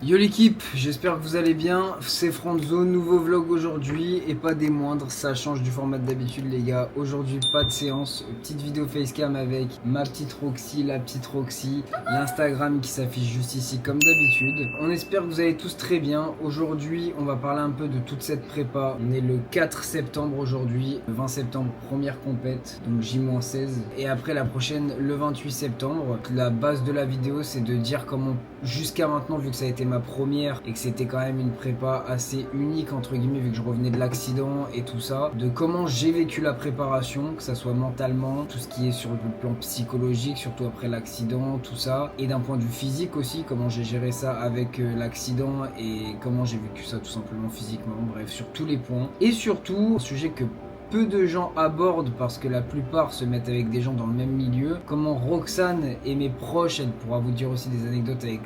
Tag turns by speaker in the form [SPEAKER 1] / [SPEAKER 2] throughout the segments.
[SPEAKER 1] Yo l'équipe, j'espère que vous allez bien, c'est Franzo, nouveau vlog aujourd'hui et pas des moindres, ça change du format d'habitude les gars. Aujourd'hui pas de séance, petite vidéo facecam avec ma petite Roxy, la petite Roxy, l'Instagram qui s'affiche juste ici comme d'habitude. On espère que vous allez tous très bien. Aujourd'hui on va parler un peu de toute cette prépa. On est le 4 septembre aujourd'hui, le 20 septembre première compète, donc J-16 et après la prochaine le 28 septembre. La base de la vidéo c'est de dire comment jusqu'à maintenant, vu que ça a été ma première et que c'était quand même une prépa assez unique entre guillemets vu que je revenais de l'accident et tout ça, de comment j'ai vécu la préparation, que ça soit mentalement, tout ce qui est sur le plan psychologique, surtout après l'accident, tout ça, et d'un point de vue physique aussi, comment j'ai géré ça avec l'accident et comment j'ai vécu ça tout simplement physiquement, bref, sur tous les points. Et surtout, un sujet que peu de gens abordent parce que la plupart se mettent avec des gens dans le même milieu. Comment Roxane et mes proches, elle pourra vous dire aussi des anecdotes avec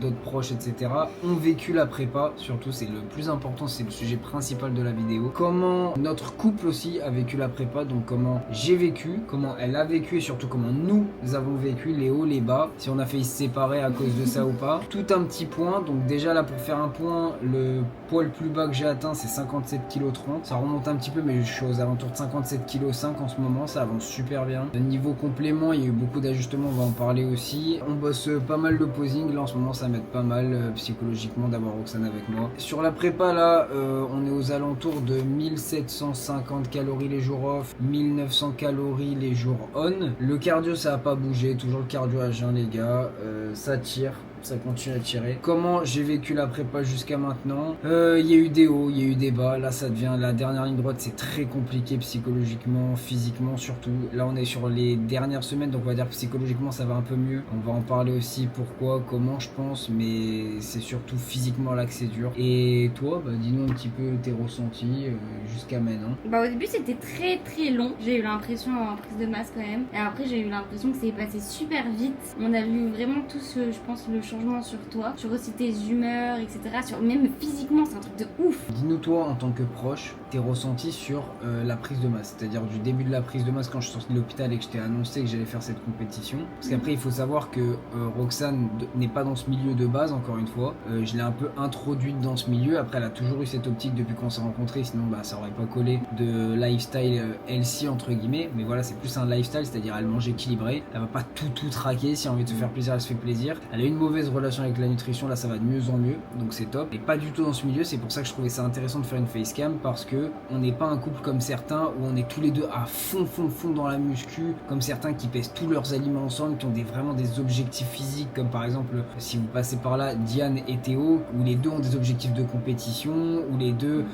[SPEAKER 1] d'autres proches, etc., ont vécu la prépa. Surtout, c'est le plus important, c'est le sujet principal de la vidéo. Comment notre couple aussi a vécu la prépa, donc comment j'ai vécu, comment elle a vécu et surtout comment nous avons vécu les hauts, les bas, si on a failli se séparer à cause de ça ou pas. Tout un petit point, donc déjà là pour faire un point, le poids le plus bas que j'ai atteint c'est 57,30 kg. Ça remonte un petit peu mais je suis aux alentours de 57,5 kg en ce moment, ça avance super bien. Niveau complément, il y a eu beaucoup d'ajustements, on va en parler aussi. On bosse pas mal le posing, là en ce moment ça m'aide pas mal psychologiquement d'avoir Roxane avec moi. Sur la prépa là, on est aux alentours de 1750 calories les jours off, 1900 calories les jours on. Le cardio ça a pas bougé, toujours le cardio à jeun les gars, ça tire. Ça continue à tirer. Comment j'ai vécu la prépa jusqu'à maintenant? Il y a eu des hauts, il y a eu des bas. Là, ça devient la dernière ligne droite, c'est très compliqué psychologiquement, physiquement surtout. Là, on est sur les dernières semaines, donc on va dire que psychologiquement, ça va un peu mieux. On va en parler aussi pourquoi, comment je pense, mais c'est surtout physiquement là que c'est dur. Et toi, bah, dis-nous un petit peu tes ressentis jusqu'à maintenant.
[SPEAKER 2] Au début c'était très long, j'ai eu l'impression en prise de masse quand même, et après j'ai eu l'impression que c'est passé super vite. On a vu vraiment tout ce, je pense, le changement sur toi, sur aussi tes humeurs, etc. Sur, même physiquement c'est un truc de ouf.
[SPEAKER 1] Dis-nous toi en tant que proche, tes ressentis sur la prise de masse, c'est-à-dire du début de la prise de masse quand je suis sorti de l'hôpital et que je t'ai annoncé que j'allais faire cette compétition. Parce qu'après il faut savoir que Roxane n'est pas dans ce milieu de base, encore une fois. Je l'ai un peu introduite dans ce milieu, après elle a toujours eu cette optique depuis qu'on s'est rencontrés, sinon bah, ça aurait pas collé, de lifestyle healthy entre guillemets. Mais voilà, c'est plus un lifestyle, c'est-à-dire elle mange équilibré, elle va pas tout traquer, si elle a envie de se faire plaisir, elle se fait plaisir. Elle a une mauvaise relation avec la nutrition, là ça va de mieux en mieux, donc c'est top. Et pas du tout dans ce milieu, c'est pour ça que je trouvais ça intéressant de faire une facecam, parce que on n'est pas un couple comme certains où on est tous les deux à fond dans la muscu, comme certains qui pèsent tous leurs aliments ensemble, qui ont vraiment des objectifs physiques, comme par exemple si vous passez par là Diane et Théo, où les deux ont des objectifs de compétition, où les deux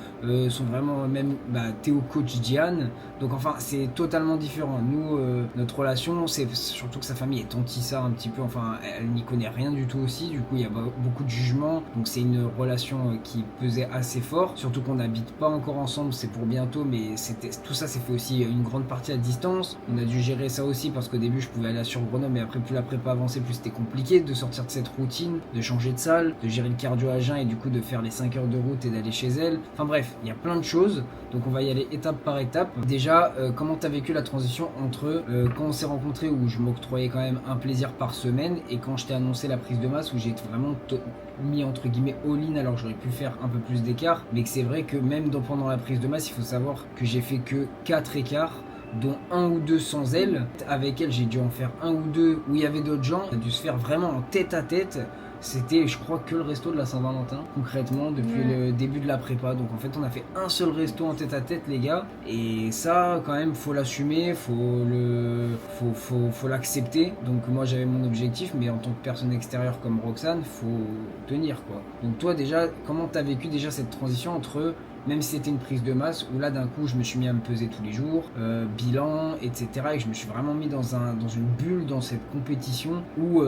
[SPEAKER 1] sont vraiment même Théo coach Diane, donc enfin c'est totalement différent. Nous notre relation, c'est surtout que sa famille est anti ça un petit peu, enfin elle n'y connaît rien du tout aussi, du coup il y a beaucoup de jugements, donc c'est une relation qui pesait assez fort, surtout qu'on n'habite pas encore ensemble, c'est pour bientôt, mais tout ça s'est fait aussi une grande partie à distance. On a dû gérer ça aussi parce qu'au début je pouvais aller sur Grenoble, mais après plus la prépa avançait, plus c'était compliqué de sortir de cette routine, de changer de salle, de gérer le cardio à jeun et du coup de faire les 5 heures de route et d'aller chez elle. Enfin bref, il y a plein de choses, donc on va y aller étape par étape. Déjà, comment t'as vécu la transition entre quand on s'est rencontrés où je m'octroyais quand même un plaisir par semaine et quand je t'ai annoncé la prise de masse où j'ai vraiment mis entre guillemets all-in, alors j'aurais pu faire un peu plus d'écart, mais que c'est vrai que même pendant la prise de masse, il faut savoir que j'ai fait que 4 écarts, dont un ou deux sans elle. Avec elle, j'ai dû en faire un ou deux où il y avait d'autres gens. Ça a dû se faire vraiment en tête à tête. C'était, je crois, que le resto de la Saint-Valentin, concrètement, depuis le début de la prépa. Donc en fait, on a fait un seul resto en tête à tête, les gars. Et ça, quand même, faut l'assumer, faut l'accepter. Donc moi, j'avais mon objectif, mais en tant que personne extérieure comme Roxane, faut tenir, quoi. Donc toi, déjà, comment t'as vécu déjà cette transition entre, même si c'était une prise de masse, où là d'un coup je me suis mis à me peser tous les jours, bilan, etc. Et que je me suis vraiment mis dans une bulle, dans cette compétition où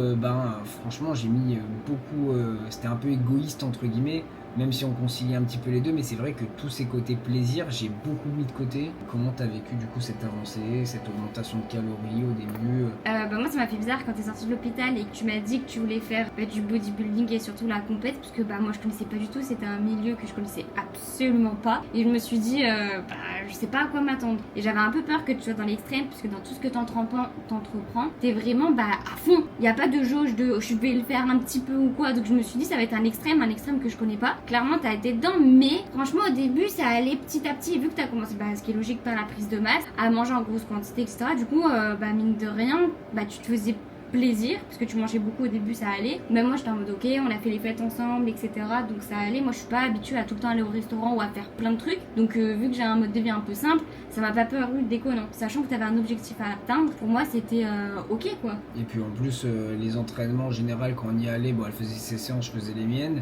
[SPEAKER 1] franchement j'ai mis beaucoup, c'était un peu égoïste entre guillemets, même si on concilie un petit peu les deux, mais c'est vrai que tous ces côtés plaisir, j'ai beaucoup mis de côté. Comment t'as vécu du coup cette avancée, cette augmentation de calories au début?
[SPEAKER 2] Moi ça m'a fait bizarre quand t'es sortie de l'hôpital et que tu m'as dit que tu voulais faire du bodybuilding et surtout la compète, parce que moi je connaissais pas du tout, c'était un milieu que je connaissais absolument pas, et je me suis dit je sais pas à quoi m'attendre, et j'avais un peu peur que tu sois dans l'extrême, parce que dans tout ce que t'entreprends, t'es vraiment à fond, il y a pas de jauge de je vais le faire un petit peu ou quoi, donc je me suis dit ça va être un extrême que je connais pas. Clairement t'as été dedans, mais franchement au début ça allait petit à petit, et vu que t'as commencé, ce qui est logique par la prise de masse, à manger en grosse quantité, etc. Du coup mine de rien, tu te faisais plaisir, parce que tu mangeais beaucoup au début, ça allait. Même moi j'étais en mode ok, on a fait les fêtes ensemble, etc. Donc ça allait. Moi je suis pas habituée à tout le temps aller au restaurant ou à faire plein de trucs, donc vu que j'ai un mode de vie un peu simple, ça m'a pas paru déconnant, sachant que t'avais un objectif à atteindre. Pour moi c'était ok quoi.
[SPEAKER 1] Et puis en plus les entraînements en général, quand on y allait, elle faisait ses séances, je faisais les miennes,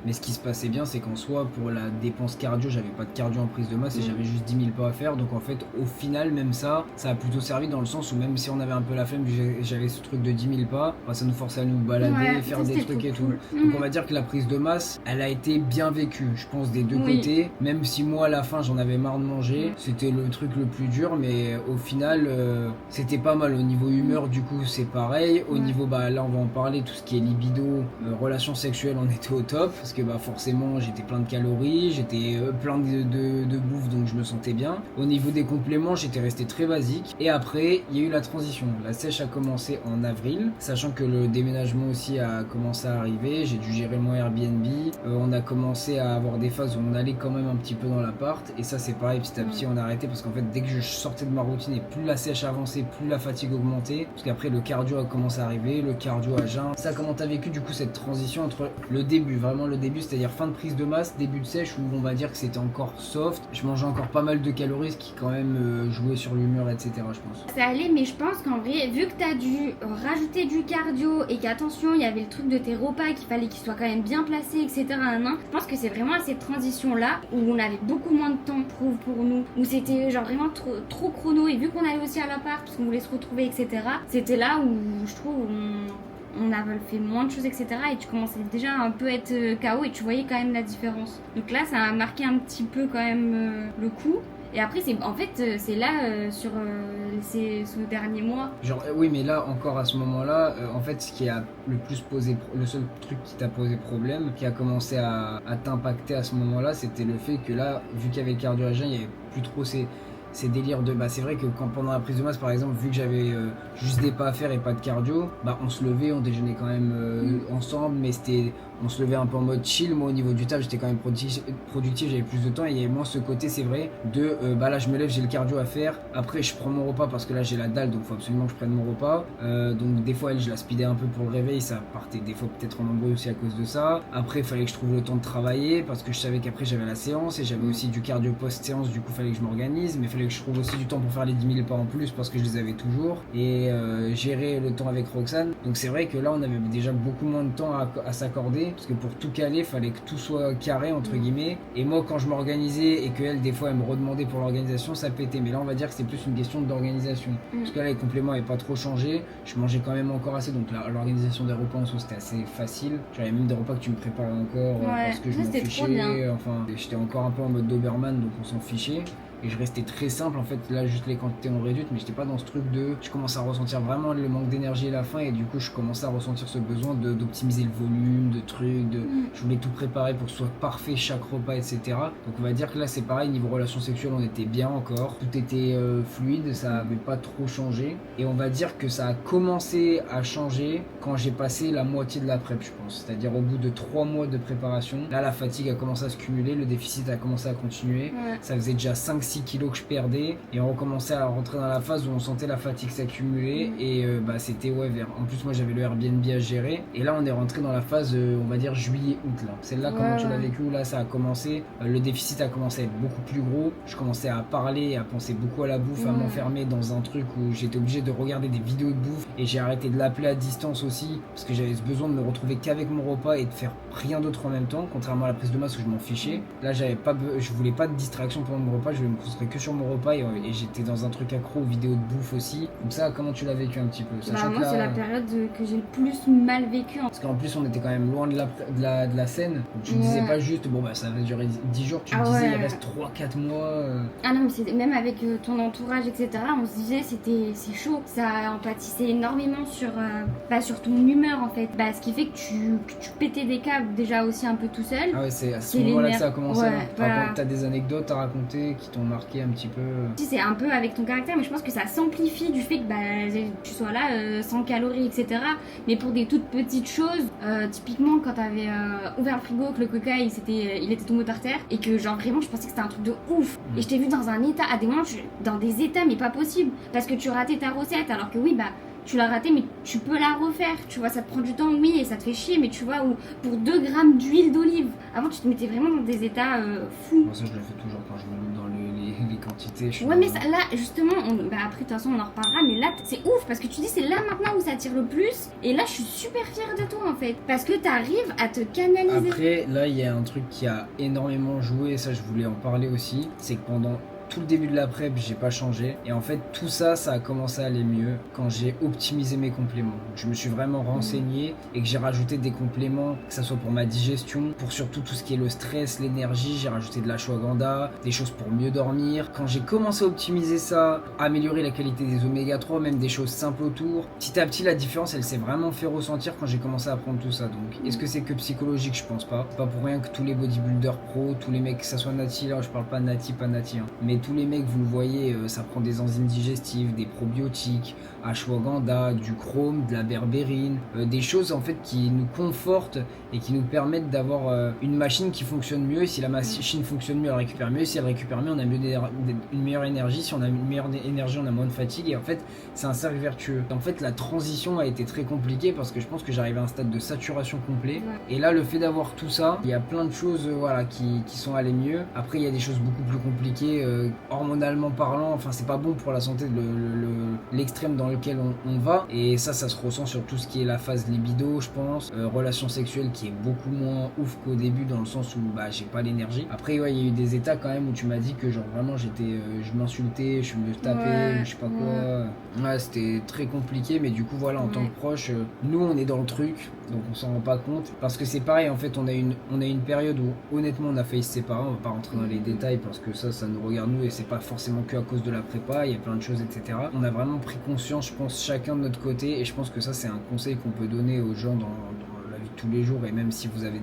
[SPEAKER 1] mais ce qui se passait bien c'est qu'en soi pour la dépense cardio, j'avais pas de cardio en prise de masse et j'avais juste 10 000 pas à faire, donc en fait au final même ça a plutôt servi dans le sens où même si on avait un peu la flemme, j'avais ce truc de 10 000 pas, ça nous forçait à nous balader, faire des trucs et tout. Donc on va dire que la prise de masse, elle a été bien vécue, je pense, des deux côtés. Même si moi à la fin j'en avais marre de manger, c'était le truc le plus dur, mais au final c'était pas mal. Au niveau humeur du coup c'est pareil. Au niveau là on va en parler, tout ce qui est libido, relations sexuelles, on était au top parce que forcément j'étais plein de calories, j'étais plein de bouffe, donc je me sentais bien. Au niveau des compléments j'étais resté très basique, et après il y a eu la transition. La sèche a commencé en avril, sachant que le déménagement aussi a commencé à arriver, j'ai dû gérer mon Airbnb, on a commencé à avoir des phases où on allait quand même un petit peu dans l'appart, et ça c'est pareil, petit à petit on a arrêté parce qu'en fait dès que je sortais de ma routine et plus la sèche avançait, plus la fatigue augmentait, parce qu'après le cardio a commencé à arriver, le cardio à jeun. Ça, comment t'as vécu du coup cette transition entre le début, vraiment le début, c'est-à-dire fin de prise de masse, début de sèche, où on va dire que c'était encore soft, je mangeais encore pas mal de calories, ce qui quand même jouait sur l'humeur, etc. je pense.
[SPEAKER 2] Ça allait, mais je pense qu'en vrai, vu que t'as dû rajouter du cardio et qu'attention, il y avait le truc de tes repas qu'il fallait qu'ils soient quand même bien placés, etc. Je pense que c'est vraiment à cette transition-là où on avait beaucoup moins de temps pour nous, où c'était genre vraiment trop chrono, et vu qu'on allait aussi à l'appart parce qu'on voulait se retrouver, etc. C'était là où je trouve on avait fait moins de choses, etc. Et tu commençais déjà à un peu être KO et tu voyais quand même la différence. Donc là, ça a marqué un petit peu quand même le coup. Et après, c'est là, sur ce dernier mois.
[SPEAKER 1] Oui, mais là, encore à ce moment-là, en fait, ce qui a le plus posé, le seul truc qui t'a posé problème, qui a commencé à t'impacter à ce moment-là, c'était le fait que là, vu qu'il y avait le cardio à jeun, il n'y avait plus trop ces délires de c'est vrai que quand pendant la prise de masse par exemple, vu que j'avais juste des pas à faire et pas de cardio, on se levait, on déjeunait quand même ensemble, mais on se levait un peu en mode chill. Moi au niveau du taf j'étais quand même productif, j'avais plus de temps, et il y avait moins ce côté, c'est vrai, de là je me lève, j'ai le cardio à faire, après je prends mon repas parce que là j'ai la dalle, donc il faut absolument que je prenne mon repas, donc des fois je la speedais un peu pour le réveil, ça partait des fois peut-être en embrouille aussi à cause de ça. Après il fallait que je trouve le temps de travailler parce que je savais qu'après j'avais la séance et j'avais aussi du cardio post-séance, du coup il fallait que je m'organise, mais il fallait que je trouve aussi du temps pour faire les 10 000 pas en plus parce que je les avais toujours, et gérer le temps avec Roxane. Donc c'est vrai que là on avait déjà beaucoup moins de temps à s'accorder, parce que pour tout caler il fallait que tout soit carré entre guillemets, et moi quand je m'organisais et qu'elle des fois elle me redemandait pour l'organisation, ça pétait. Mais là on va dire que c'est plus une question d'organisation, parce que là les compléments n'avaient pas trop changé, je mangeais quand même encore assez, donc l'organisation des repas en soi c'était assez facile. J'avais même des repas que tu me préparais encore parce que je m'en fichais, enfin j'étais encore un peu en mode Doberman, donc on s'en fichait. Et je restais très simple en fait, là juste les quantités ont réduit, mais j'étais pas dans ce truc je commençais à ressentir vraiment le manque d'énergie à la fin, et du coup je commençais à ressentir ce besoin d'optimiser le volume, de trucs, je voulais tout préparer pour que ce soit parfait chaque repas, etc. Donc on va dire que là c'est pareil, niveau relations sexuelles on était bien encore, tout était fluide, ça avait pas trop changé, et on va dire que ça a commencé à changer quand j'ai passé la moitié de la prep, je pense, c'est-à-dire au bout de 3 mois de préparation. Là la fatigue a commencé à se cumuler, le déficit a commencé à continuer, ça faisait déjà 5-6 kilos que je perdais, et on recommençait à rentrer dans la phase où on sentait la fatigue s'accumuler, et c'était en plus moi j'avais le Airbnb à gérer, et là on est rentré dans la phase on va dire juillet-août là. Celle-là comment tu l'as vécu? Là ça a commencé, le déficit a commencé à être beaucoup plus gros, je commençais à parler, à penser beaucoup à la bouffe, à m'enfermer dans un truc où j'étais obligé de regarder des vidéos de bouffe, et j'ai arrêté de l'appeler à distance aussi parce que j'avais ce besoin de me retrouver qu'avec mon repas et de faire rien d'autre en même temps, contrairement à la prise de masse où je m'en fichais. Là je voulais pas de distraction pendant mon repas, je voulais me concentrais que sur mon repas et j'étais dans un truc accro aux vidéos de bouffe aussi. Donc ça, comment tu l'as vécu un petit peu?
[SPEAKER 2] Bah, moi, c'est la période que j'ai le plus mal vécu.
[SPEAKER 1] Parce qu'en plus, on était quand même loin de la scène. Donc tu disais pas juste, bon bah ça va durer 10 jours, tu disais il reste 3-4 mois.
[SPEAKER 2] Ah non, mais c'est même avec ton entourage, etc. On se disait c'est chaud. Ça empâtissait énormément sur ton humeur en fait. Bah, ce qui fait que tu pétais des câbles déjà aussi un peu tout seul.
[SPEAKER 1] Ah ouais, c'est à ce moment-là que ça a commencé.
[SPEAKER 2] Ouais,
[SPEAKER 1] Par contre, t'as des anecdotes à raconter qui t'ont marqué un petit peu.
[SPEAKER 2] Si, c'est un peu avec ton caractère, mais je pense que ça s'amplifie du fait que tu sois là sans calories, etc. Mais pour des toutes petites choses, typiquement quand t'avais ouvert le frigo, que le coca il était tombé par terre, et que genre vraiment je pensais que c'était un truc de ouf. Et je t'ai vu dans un état, à des moments, dans des états mais pas possible, parce que tu ratais ta recette, alors que oui, bah tu l'as raté, mais tu peux la refaire, tu vois, ça te prend du temps, oui, et ça te fait chier, mais tu vois, ou pour 2 grammes d'huile d'olive, avant tu te mettais vraiment dans des états fous.
[SPEAKER 1] Moi ça je le fais toujours quand je me loupe dans les quantités.
[SPEAKER 2] Ouais, mais ça, là, justement, après de toute façon on en reparlera, mais là c'est ouf, parce que tu dis c'est là maintenant où ça tire le plus, et là je suis super fière de toi en fait, parce que t'arrives à te canaliser.
[SPEAKER 1] Après, là il y a un truc qui a énormément joué, et ça je voulais en parler aussi, c'est que pendant tout le début de la prep, j'ai pas changé. Et en fait, tout ça, ça a commencé à aller mieux quand j'ai optimisé mes compléments. Je me suis vraiment renseigné et que j'ai rajouté des compléments, que ça soit pour ma digestion, pour surtout tout ce qui est le stress, l'énergie. J'ai rajouté de l'ashwagandha, des choses pour mieux dormir. Quand j'ai commencé à optimiser ça, améliorer la qualité des oméga 3, même des choses simples autour, petit à petit, la différence, elle s'est vraiment fait ressentir quand j'ai commencé à prendre tout ça. Donc, est-ce que c'est que psychologique? Je pense pas. Pas pour rien que tous les bodybuilders pro, tous les mecs, que ça soit Nati, là, je parle pas Nati, pas Nati, hein, mais tous les mecs, vous le voyez, ça prend des enzymes digestives, des probiotiques, ashwagandha, du chrome, de la berbérine, des choses en fait qui nous confortent et qui nous permettent d'avoir une machine qui fonctionne mieux. Et si la machine fonctionne mieux, elle récupère mieux. Si elle récupère mieux, on a une meilleure énergie. Si on a une meilleure énergie, on a moins de fatigue. Et en fait, c'est un cercle vertueux. En fait, la transition a été très compliquée parce que je pense que j'arrivais à un stade de saturation complet. Et là, le fait d'avoir tout ça, il y a plein de choses voilà, qui sont allées mieux. Après, il y a des choses beaucoup plus compliquées, hormonalement parlant. Enfin, c'est pas bon pour la santé l'extrême dans lequel on va. Et ça se ressent sur tout ce qui est la phase libido, je pense. Relation sexuelle qui est beaucoup moins ouf qu'au début dans le sens où bah, j'ai pas l'énergie. Après, ouais, il y a eu des états quand même où tu m'as dit que genre vraiment je m'insultais, je me tapais, je sais pas quoi. Ouais, c'était très compliqué, mais du coup, voilà, en tant que proche, nous on est dans le truc, donc on s'en rend pas compte. Parce que c'est pareil, en fait, on a une période où honnêtement on a failli se séparer. On va pas rentrer dans les détails parce que ça nous regarde nous et c'est pas forcément que à cause de la prépa, il y a plein de choses, etc. On a vraiment pris conscience, je pense, chacun de notre côté, et je pense que ça c'est un conseil qu'on peut donner aux gens dans la vie de tous les jours, et même si vous avez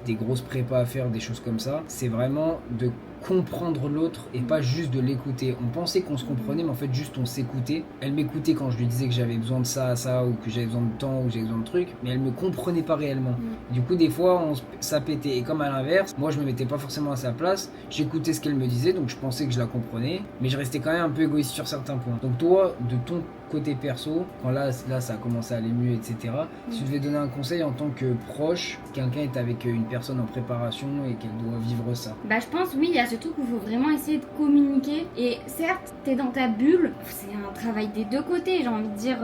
[SPEAKER 1] des grosses prépas à faire, des choses comme ça, c'est vraiment de comprendre l'autre et pas juste de l'écouter. On pensait qu'on se comprenait, mais en fait juste on s'écoutait. Elle m'écoutait quand je lui disais que j'avais besoin de ça, ou que j'avais besoin de temps, ou que j'avais besoin de trucs, mais elle me comprenait pas réellement. Du coup, des fois, ça pétait. Et comme à l'inverse, moi je me mettais pas forcément à sa place, j'écoutais ce qu'elle me disait, donc je pensais que je la comprenais, mais je restais quand même un peu égoïste sur certains points. Donc toi, de ton côté perso, quand là ça a commencé à aller mieux, etc. Si tu devais donner un conseil en tant que proche, quelqu'un est avec une personne en préparation et qu'elle doit vivre ça.
[SPEAKER 2] Bah je pense oui, il y a ce truc où il faut vraiment essayer de communiquer. Et certes, t'es dans ta bulle, c'est un travail des deux côtés, j'ai envie de dire.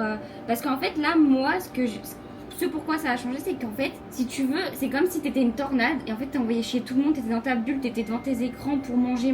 [SPEAKER 2] Parce qu'en fait là, moi, ce pourquoi ça a changé, c'est qu'en fait, si tu veux, c'est comme si t'étais une tornade et en fait t'es envoyé chez tout le monde, t'étais dans ta bulle, t'étais devant tes écrans pour manger,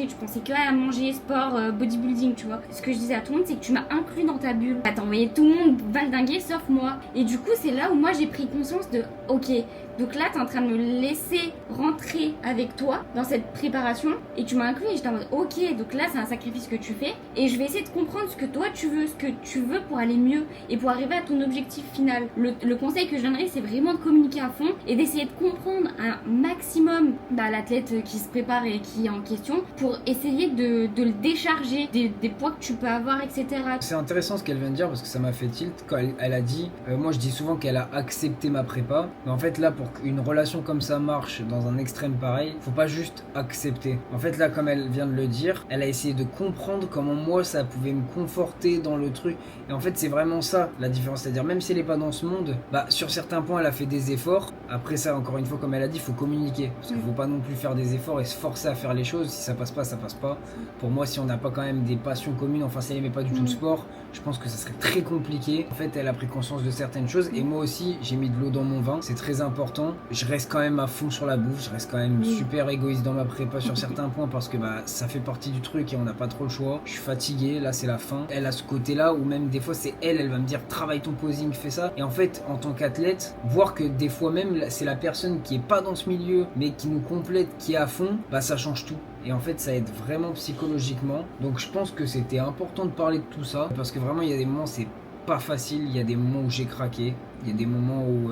[SPEAKER 2] tu pensais que à manger, sport, bodybuilding, tu vois. Ce que je disais à tout le monde, c'est que tu m'as inclus dans ta bulle. T'as envoyé tout le monde valdinguer sauf moi. Et du coup, c'est là où moi j'ai pris conscience de, ok, donc là t'es en train de me laisser rentrer avec toi dans cette préparation et tu m'as inclus et j'étais en mode, ok, donc là c'est un sacrifice que tu fais et je vais essayer de comprendre ce que toi tu veux pour aller mieux et pour arriver à ton objectif final. Le conseil que je donnerais, c'est vraiment de communiquer à fond et d'essayer de comprendre un maximum l'athlète qui se prépare et qui est en question pour essayer de le décharger des poids que tu peux avoir, etc.
[SPEAKER 1] C'est intéressant ce qu'elle vient de dire parce que ça m'a fait tilt quand elle a dit, moi je dis souvent qu'elle a accepté ma prépa, mais en fait là pour qu'une relation comme ça marche dans un extrême pareil, faut pas juste accepter. En fait là, comme elle vient de le dire, elle a essayé de comprendre comment moi ça pouvait me conforter dans le truc. Et en fait c'est vraiment ça la différence, c'est-à-dire même si elle est pas dans ce monde, sur certains points elle a fait des efforts. Après ça, encore une fois, comme elle a dit, faut communiquer, parce qu'il faut pas non plus faire des efforts et se forcer à faire les choses. Si ça passe pas, ça passe pas. Pour moi, si on n'a pas quand même des passions communes, enfin si elle aimait pas du tout le sport, je pense que ça serait très compliqué. En fait, elle a pris conscience de certaines choses et moi aussi, j'ai mis de l'eau dans mon vin. C'est très important. Je reste quand même à fond sur la bouffe. Je reste quand même super égoïste dans ma prépa sur certains points parce que ça fait partie du truc et on n'a pas trop le choix. Je suis fatigué. Là, c'est la fin. Elle a ce côté-là où même des fois, c'est elle va me dire travaille ton posing, fais ça. Et en fait, en tant qu'athlète, voir que des fois même, c'est la personne qui est pas dans ce milieu mais qui nous complète, qui est à fond, ça change tout. Et en fait, ça aide vraiment psychologiquement. Donc, je pense que c'était important de parler de tout ça parce que vraiment, il y a des moments, c'est pas facile. Il y a des moments où j'ai craqué. Il y a des moments où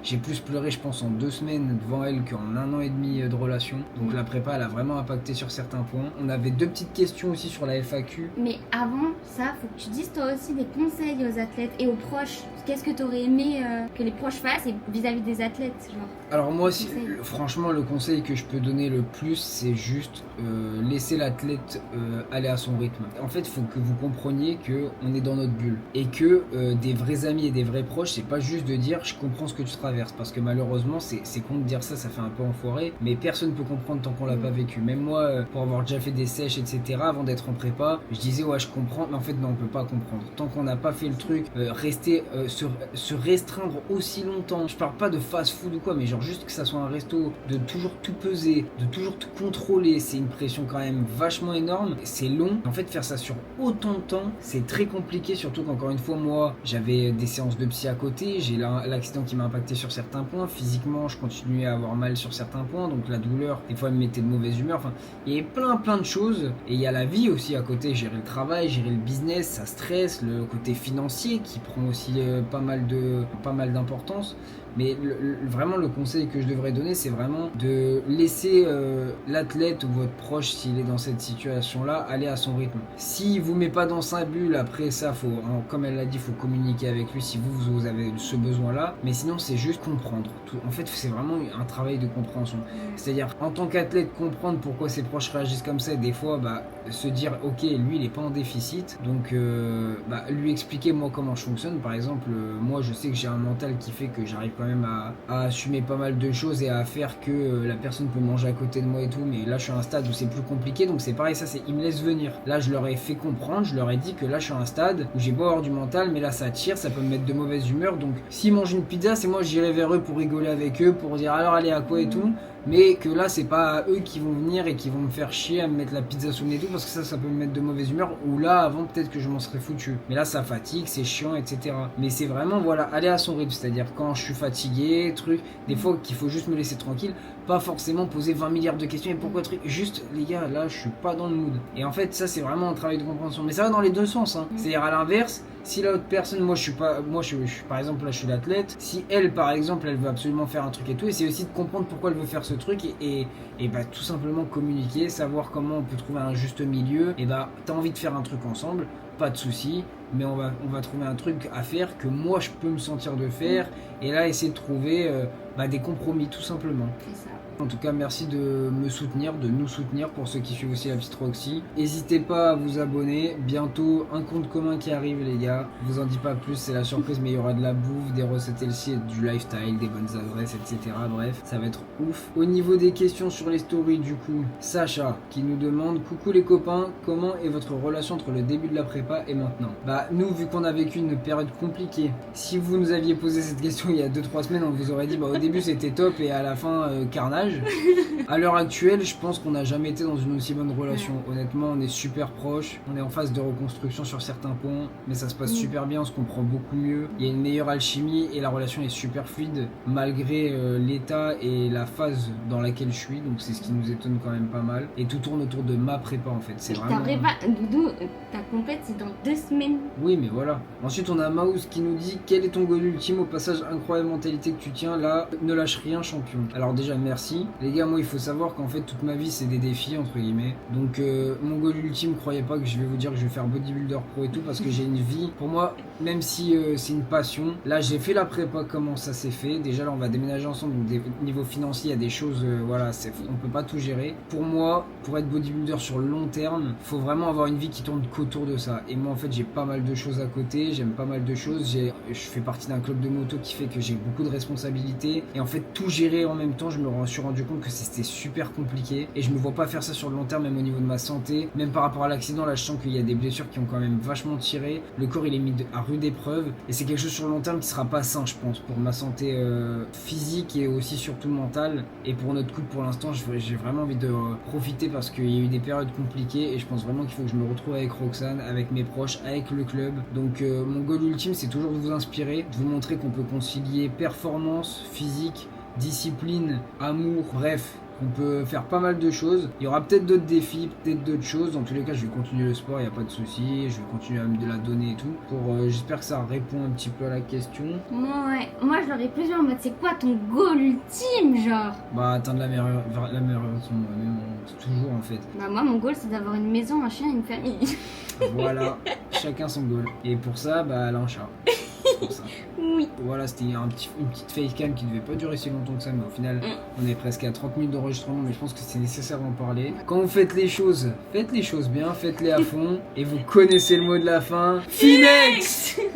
[SPEAKER 1] j'ai plus pleuré, je pense, en 2 semaines devant elle qu'en 1 an et demi de relation. Donc la prépa, elle a vraiment impacté sur certains points. On avait 2 petites questions aussi sur la FAQ.
[SPEAKER 2] Mais avant ça, faut que tu dises toi aussi des conseils aux athlètes et aux proches. Qu'est-ce que tu aurais aimé que les proches fassent vis-à-vis des athlètes, genre?
[SPEAKER 1] Alors moi, franchement, le conseil que je peux donner le plus, c'est juste laisser l'athlète aller à son rythme. En fait, il faut que vous compreniez qu'on est dans notre bulle. Et que des vrais amis et des vrais proches, c'est pas juste de dire « je comprends ce que tu traverses ». Parce que malheureusement, c'est con de dire ça, ça fait un peu enfoiré. Mais personne ne peut comprendre tant qu'on l'a pas vécu. Même moi, pour avoir déjà fait des sèches, etc., avant d'être en prépa, je disais « ouais, je comprends ». Mais en fait, non, on peut pas comprendre. Tant qu'on n'a pas fait le truc, rester, se restreindre aussi longtemps. Je parle pas de fast-food ou quoi, mais genre juste que ça soit un resto, de toujours tout peser, de toujours tout contrôler, c'est une pression quand même vachement énorme, c'est long. En fait, faire ça sur autant de temps, c'est très compliqué, surtout qu'encore une fois, moi, j'avais des séances de psy à côté, j'ai l'accident qui m'a impacté sur certains points, physiquement, je continuais à avoir mal sur certains points, donc la douleur, des fois, elle me mettait de mauvaise humeur, enfin, il y a plein de choses, et il y a la vie aussi à côté, gérer le travail, gérer le business, ça stresse, le côté financier qui prend aussi pas mal d'importance. Mais vraiment le conseil que je devrais donner, c'est vraiment de laisser l'athlète ou votre proche, s'il est dans cette situation-là, aller à son rythme. S'il vous met pas dans sa bulle, après ça, comme elle l'a dit, il faut communiquer avec lui si vous avez ce besoin-là. Mais sinon, c'est juste comprendre. En fait, c'est vraiment un travail de compréhension. C'est-à-dire, en tant qu'athlète, comprendre pourquoi ses proches réagissent comme ça, et des fois, se dire, ok, lui, il est pas en déficit, donc lui expliquer moi comment je fonctionne. Par exemple, moi, je sais que j'ai un mental qui fait que j'arrive quand même à assumer pas mal de choses et à faire que la personne peut manger à côté de moi et tout, mais là je suis à un stade où c'est plus compliqué, donc c'est pareil, ça c'est ils me laissent venir. Là je leur ai fait comprendre, je leur ai dit que là je suis à un stade où j'ai beau avoir du mental, mais là ça tire, ça peut me mettre de mauvaise humeur, donc s'ils mangent une pizza, c'est moi j'irai vers eux pour rigoler avec eux, pour dire alors allez à quoi et tout, mais que là c'est pas eux qui vont venir et qui vont me faire chier à me mettre la pizza sous le nez et tout, parce que ça peut me mettre de mauvaise humeur, ou là avant peut-être que je m'en serais foutu, mais là ça fatigue, c'est chiant, etc. Mais c'est vraiment voilà, aller à son rythme, c'est-à-dire quand je suis fatigué, des fois qu'il faut juste me laisser tranquille, pas forcément poser 20 milliards de questions et pourquoi truc, juste les gars là je suis pas dans le mood. Et en fait ça c'est vraiment un travail de compréhension, mais ça va dans les deux sens, hein. C'est-à-dire à l'inverse, si la autre personne, moi je suis par exemple là je suis l'athlète, si elle par exemple elle veut absolument faire un truc et tout, et c'est aussi de comprendre pourquoi elle veut faire ce truc et tout simplement communiquer, savoir comment on peut trouver un juste milieu, et t'as envie de faire un truc ensemble, pas de souci, mais on va trouver un truc à faire que moi je peux me sentir de faire, et là essayer de trouver des compromis tout simplement.
[SPEAKER 2] C'est ça.
[SPEAKER 1] En tout cas, merci de me soutenir, de nous soutenir pour ceux qui suivent aussi la petite Roxy. N'hésitez pas à vous abonner. Bientôt, un compte commun qui arrive, les gars. Je vous en dis pas plus, c'est la surprise, mais il y aura de la bouffe, des recettes healthy, du lifestyle, des bonnes adresses, etc. Bref, ça va être ouf. Au niveau des questions sur les stories, du coup, Sacha qui nous demande « Coucou les copains, comment est votre relation entre le début de la prépa et maintenant ?» Nous, vu qu'on a vécu une période compliquée, si vous nous aviez posé cette question il y a 2-3 semaines, on vous aurait dit au début c'était top et à la fin carnage. À l'heure actuelle, je pense qu'on n'a jamais été dans une aussi bonne relation. Honnêtement, on est super proches, on est en phase de reconstruction sur certains points, mais ça se passe super bien, on se comprend beaucoup mieux. Il y a une meilleure alchimie et la relation est super fluide malgré l'état et la phase dans laquelle je suis, donc c'est ce qui nous étonne quand même pas mal. Et tout tourne autour de ma prépa en fait. C'est vraiment...
[SPEAKER 2] Ta prépa, Doudou, ta compète c'est dans 2 semaines.
[SPEAKER 1] Oui, mais voilà. Ensuite, on a Maus qui nous dit quel est ton goal ultime, au passage incroyable mentalité que tu tiens là, ne lâche rien champion. Alors déjà merci. Les gars, moi il faut savoir qu'en fait toute ma vie c'est des défis entre guillemets, donc mon goal ultime, croyez pas que je vais vous dire que je vais faire bodybuilder pro et tout, parce que j'ai une vie, pour moi, même si c'est une passion, là j'ai fait la prépa, comment ça s'est fait, déjà là on va déménager ensemble, donc niveau financier il y a des choses, on peut pas tout gérer. Pour moi, pour être bodybuilder sur le long terme, faut vraiment avoir une vie qui tourne qu'autour de ça, Et moi en fait j'ai pas mal de choses à côté, j'aime pas mal de choses, je fais partie d'un club de moto qui fait que j'ai beaucoup de responsabilités. Et en fait tout gérer en même temps, je me suis rendu compte que c'était super compliqué. Et je me vois pas faire ça sur le long terme, même au niveau de ma santé. Même par rapport à l'accident, là je sens qu'il y a des blessures qui ont quand même vachement tiré. Le corps il est mis à rude épreuve. Et c'est quelque chose sur le long terme qui sera pas sain je pense, pour ma santé physique et aussi surtout mentale. Et pour notre couple pour l'instant, j'ai vraiment envie de profiter parce qu'il y a eu des périodes compliquées. Et je pense vraiment qu'il faut que je me retrouve avec Roxane, avec mes proches, avec le club. Donc mon goal ultime c'est toujours de vous inspirer, de vous montrer qu'on peut concilier performance, physique, discipline, amour, bref, on peut faire pas mal de choses. Il y aura peut-être d'autres défis, peut-être d'autres choses. Dans tous les cas, je vais continuer le sport, il n'y a pas de souci. Je vais continuer à me de la donner et tout. J'espère que ça répond un petit peu à la question.
[SPEAKER 2] Moi je l'aurais plus en mode c'est quoi ton goal ultime, genre?
[SPEAKER 1] Bah, atteindre la meilleure version de moi-même, toujours en fait.
[SPEAKER 2] Bah, moi mon goal c'est d'avoir une maison, un chien et une famille.
[SPEAKER 1] Voilà, chacun son goal. Et pour ça, bah, elle a un chat. Pour ça.
[SPEAKER 2] Oui.
[SPEAKER 1] Voilà, c'était une petite facecam qui devait pas durer si longtemps que ça, mais au final, on est presque à 30 minutes d'enregistrement, mais je pense que c'est nécessaire d'en parler. Quand vous faites les choses bien, faites-les à fond, et vous connaissez le mot de la fin. Finex!